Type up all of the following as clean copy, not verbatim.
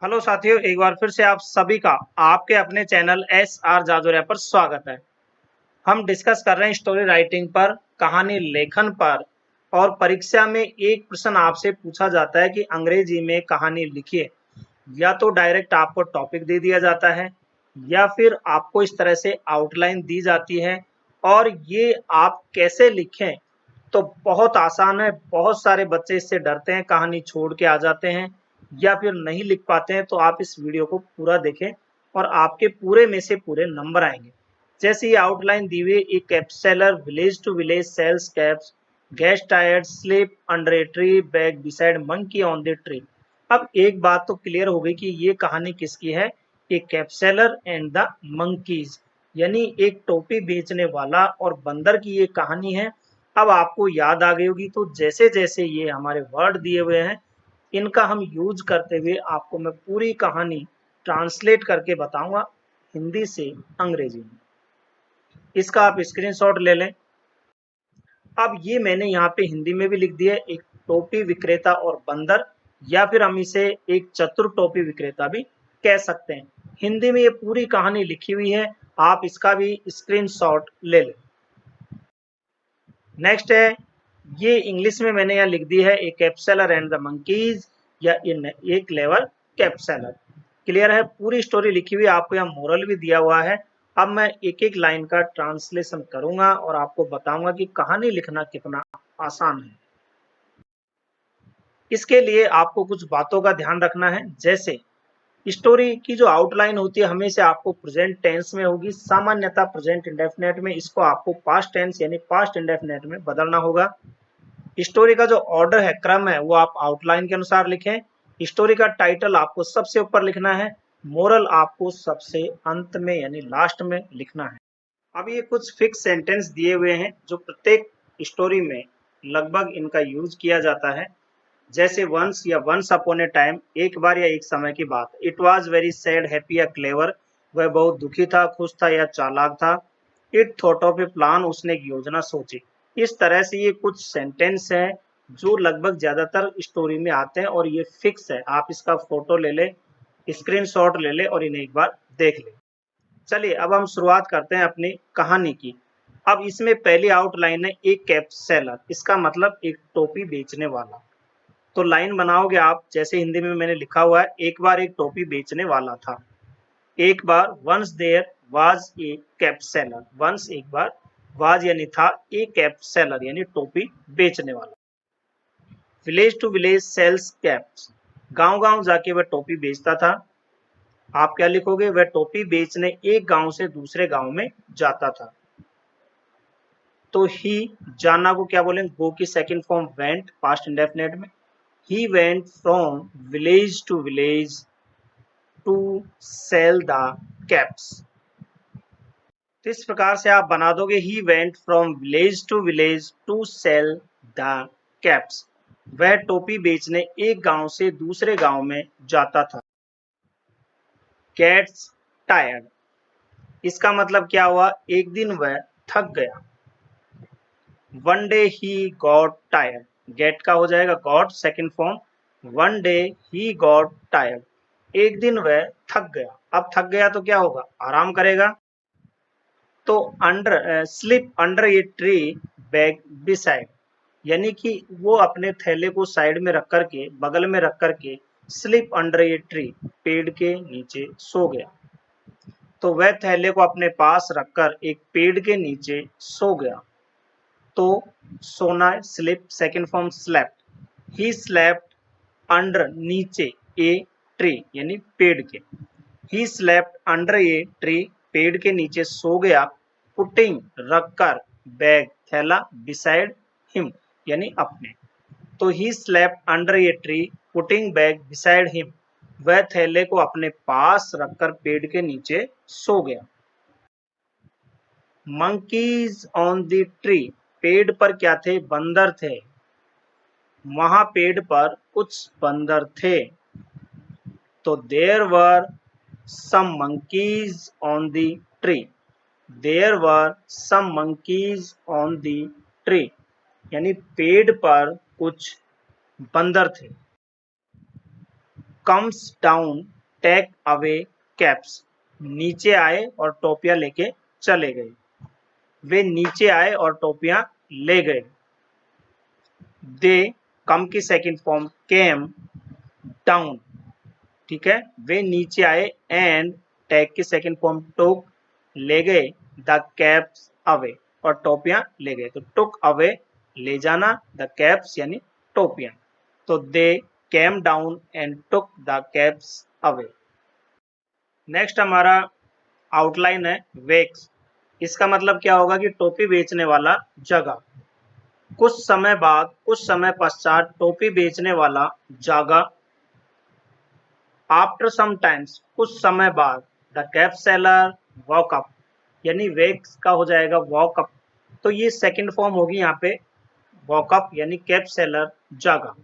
Hello साथियों, एक बार फिर से आप सभी का आपके अपने चैनल एस आर जादुरिया पर स्वागत है। हम डिस्कस कर रहे हैं स्टोरी राइटिंग पर, कहानी लेखन पर। और परीक्षा में एक प्रश्न आपसे पूछा जाता है कि अंग्रेजी में कहानी लिखिए। या तो डायरेक्ट आपको टॉपिक दे दिया जाता है या फिर आपको इस तरह से आउटलाइन दी जाती है और ये आप कैसे लिखें तो बहुत आसान है। बहुत सारे बच्चे इससे डरते हैं, कहानी छोड़ के आ जाते हैं या फिर नहीं लिख पाते हैं। तो आप इस वीडियो को पूरा देखें और आपके पूरे में से पूरे नंबर आएंगे। जैसे ये आउटलाइन दी हुई, एक cap seller village to village sells caps, गेस्ट tired sleep under a tree, bag beside monkey on the tree. अब एक बात तो क्लियर हो गई कि ये कहानी किसकी है। एक cap seller and the monkeys, यानी एक टोपी बेचने वाला और बंदर की ये कहानी है। अब आपको याद आ गई होगी। तो जैसे जैसे ये हमारे वर्ड दिए हुए हैं, इनका हम यूज करते हुए आपको मैं पूरी कहानी ट्रांसलेट करके बताऊंगा हिंदी से अंग्रेजी में। इसका आप स्क्रीनशॉट ले लें। अब ये मैंने यहाँ पे हिंदी में भी लिख दिया है, एक टोपी विक्रेता और बंदर, या फिर हम इसे एक चतुर टोपी विक्रेता भी कह सकते हैं। हिंदी में ये पूरी कहानी लिखी हुई है, आप इसका भी स्क्रीनशॉट ले लें। नेक्स्ट है, ये इंग्लिश में मैंने यहाँ लिख दी है, ए कैप्सेलर एंड द मंकीज, या इन एक लेवल कैप्सेलर। क्लियर है, पूरी स्टोरी लिखी हुई, आपको यहाँ मोरल भी दिया हुआ है। अब मैं एक एक लाइन का ट्रांसलेशन करूंगा और आपको बताऊंगा कि कहानी लिखना कितना आसान है। इसके लिए आपको कुछ बातों का ध्यान रखना है। जैसे स्टोरी की जो आउटलाइन होती है हमेशा आपको प्रेजेंट टेंस में होगी, सामान्यतः प्रेजेंट इंडेफिनिट में। इसको आपको पास्ट टेंस यानी पास्ट इंडेफिनिट में बदलना होगा। स्टोरी का जो ऑर्डर है, क्रम है, वो आप आउटलाइन के अनुसार लिखें। स्टोरी का टाइटल आपको सबसे ऊपर लिखना है, मोरल आपको सबसे अंत में यानी लास्ट में लिखना है। अब ये कुछ फिक्स सेंटेंस दिए हुए हैं जो प्रत्येक स्टोरी में लगभग इनका यूज किया जाता है। जैसे वंस या वंस अपॉन ए टाइम, एक बार या एक समय की बात। It was very sad happy या क्लेवर, वह बहुत दुखी था, खुश था या चालाक था। It thought of a plan, उसने एक योजना सोची। इस तरह से ये कुछ सेंटेंस हैं जो लगभग ज्यादातर स्टोरी में आते हैं और ये फिक्स है। आप इसका फोटो ले ले, स्क्रीनशॉट ले ले और इन्हें एक बार देख ले। चलिए अब हम शुरुआत करते हैं अपनी कहानी की। अब इसमें पहली आउटलाइन है, एक कैप सेलर, इसका मतलब एक टोपी बेचने वाला। तो लाइन बनाओगे आप जैसे हिंदी में मैंने लिखा हुआ है, एक बार एक टोपी बेचने वाला था। एक बार, once there was a cap seller, once एक बार, वाज यानी था, ए कैप सेलर यानी टोपी बेचने वाला। Village to village sells caps, गांव गांव जाके वह टोपी बेचता था। आप क्या लिखोगे, वह टोपी बेचने एक गांव से दूसरे गांव में जाता था। तो ही, जाना को क्या बोलेंगे, गो की second form went, past indefinite में। He went from village to village to sell the caps. तो इस प्रकार से आप बना दोगे, he went from village to village to sell the caps. वह टोपी बेचने एक गांव से दूसरे गांव में जाता था। गेट्स टायर्ड, इसका मतलब क्या हुआ, एक दिन वह थक गया। One day he got tired, get का हो जाएगा got second form, one day he got tired, एक दिन वह थक गया। अब थक गया तो क्या होगा, आराम करेगा। तो under slip under a tree, bag beside, यानी कि वो अपने थैले को साइड में रख करके, बगल में रख करके, स्लिप अंडर ए ट्री, पेड़ के नीचे सो गया। तो वह थैले को अपने पास रखकर एक पेड़ के नीचे सो गया। तो सोना, slip second form slept, he slept under नीचे ए ट्री यानी पेड़ के, he slept under a tree, पेड़ के नीचे सो गया। पुटिंग रखकर, बैग थैला, बिसाइड हिम यानी अपने। तो he slept under a tree, putting bag beside him, वह थैले को अपने पास रखकर पेड़ के नीचे सो गया। मंकीज ऑन द ट्री, पेड़ पर क्या थे, बंदर थे। वहां पेड़ पर कुछ बंदर थे। तो there were some monkeys on the tree, there were some monkeys on the tree, यानी पेड़ पर कुछ बंदर थे। Comes down take away caps, नीचे आए और टोपियां लेके चले गए। वे नीचे आए और टोपियां ले गए। दे कम की सेकंड फॉर्म केम डाउन, ठीक है। वे नीचे आए एंड टैग की सेकंड फॉर्म टुक, ले गए द कैप्स अवे और टोपियां ले गए। तो टुक अवे ले जाना, द कैप्स यानी टोपियां। तो they came down and took the caps away. Next हमारा आउटलाइन है वेक्स। इसका मतलब क्या होगा कि टोपी बेचने वाला जगह। कुछ समय बाद, कुछ समय पश्चात टोपी बेचने वाला जागा। आफ्टर सम टाइम्स, कुछ समय बाद, the cap seller walk up, यानी वेक्स का हो जाएगा वॉक अप। तो ये सेकंड फॉर्म होगी यहाँ पे वॉक अप, यानी कैप सेलर जागा।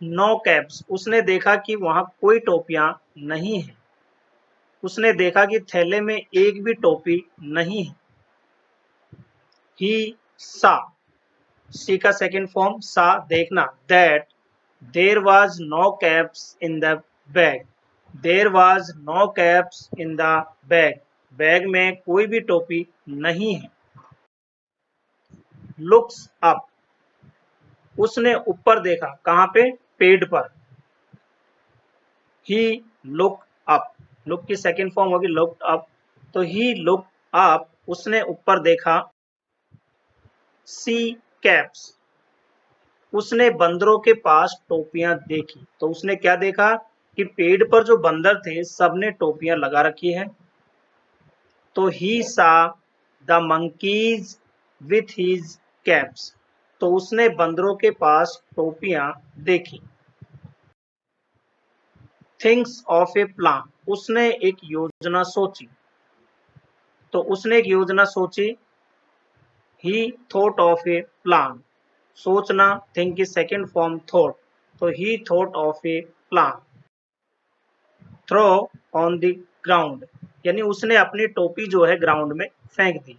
नो कैप्स, उसने देखा कि वहां कोई टोपियां नहीं है। उसने देखा कि थैले में एक भी टोपी नहीं है। ही सा, सी का सेकंड फॉर्म सा देखना, that there was no caps in the bag. There was no caps in the bag, bag में कोई भी टोपी नहीं है। लुक्स अप, उसने ऊपर देखा, कहाँ पे, पेड़ पर। ही लुक अप, लुक की सेकंड फॉर्म होगी लुक्ड अप। तो ही लुक अप, उसने ऊपर देखा। सी कैप्स, उसने बंदरों के पास टोपियां देखी। तो उसने क्या देखा कि पेड़ पर जो बंदर थे सबने टोपियां लगा रखी है। तो ही सा the monkeys with his caps, तो उसने बंदरों के पास टोपियां देखी। थिंग्स ऑफ ए प्लान, उसने एक योजना सोची। तो उसने एक योजना सोची। He thought of a plan, सोचना, थिंक की सेकंड फॉर्म थॉट। तो he thought of a plan. Throw on the ground, यानी उसने अपनी टोपी जो है ग्राउंड में फेंक दी।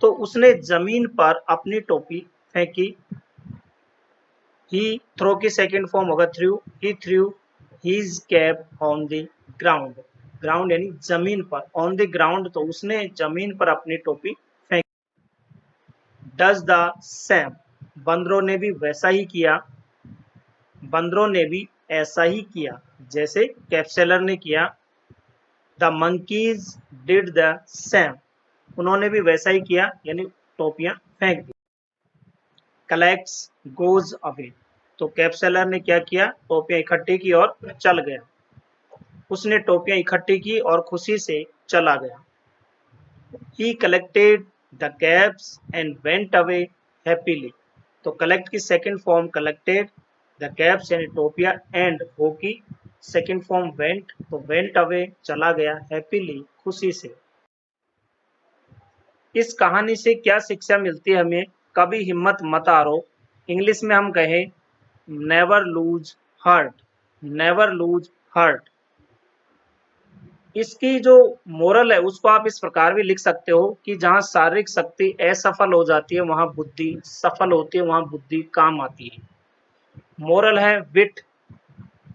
तो उसने जमीन पर अपनी टोपी फेंकी। ही थ्रो की सेकंड फॉर्म होगा through. He through his cap on the ground, ground यानी जमीन पर, ऑन द ग्राउंड तो उसने जमीन पर अपनी टोपी फेंकी। डज द सेम, बंदरों ने भी वैसा ही किया। बंदरों ने भी ऐसा ही किया जैसे कैप्सेलर ने किया। The monkeys did the same, उन्होंने भी वैसा ही किया, यानी टोपियां फेंक दी। कलेक्ट्स गोज अवे, तो कैप्सेलर ने क्या किया, टोपियां इकट्ठी की और चल गया। उसने टोपियां इकट्ठी की और खुशी से चला गया। ही collected the caps and went away happily, तो कलेक्ट की second form collected, the caps यानी टोपियां, एंड वो की सेकंड फॉर्म वेंट, तो वेंट अवे चला गया, हैप्पीली खुशी से। इस कहानी से क्या शिक्षा मिलती है हमें, कभी हिम्मत मत हारो। इंग्लिश में हम कहें never lose heart, never lose heart. इसकी जो मोरल है उसको आप इस प्रकार भी लिख सकते हो कि जहां शारीरिक शक्ति असफल हो जाती है वहां बुद्धि सफल होती है, वहां बुद्धि काम आती है। मोरल है wit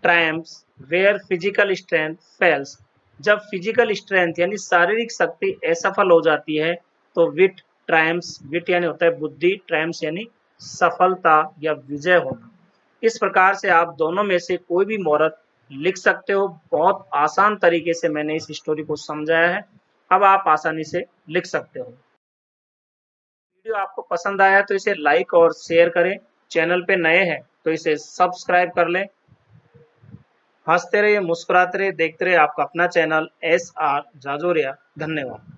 triumphs where physical strength fails, जब फिजिकल स्ट्रेंथ यानी शारीरिक शक्ति असफल हो जाती है तो विट ट्रायम्फ्स, विट यानी होता है बुद्धि, ट्रायम्फ्स यानी सफलता या विजय होना। इस प्रकार से आप दोनों में से कोई भी मोरल लिख सकते हो। बहुत आसान तरीके से मैंने इस स्टोरी को समझाया है, अब आप आसानी से लिख सकते हो। वीडियो आपको पसंद आया तो इसे लाइक और शेयर करें। चैनल पे नए हैं तो इसे सब्सक्राइब कर लें। हंसते रहिए, मुस्कुराते रहिए, देखते रहिए आपका अपना चैनल SR जाजोरिया। धन्यवाद।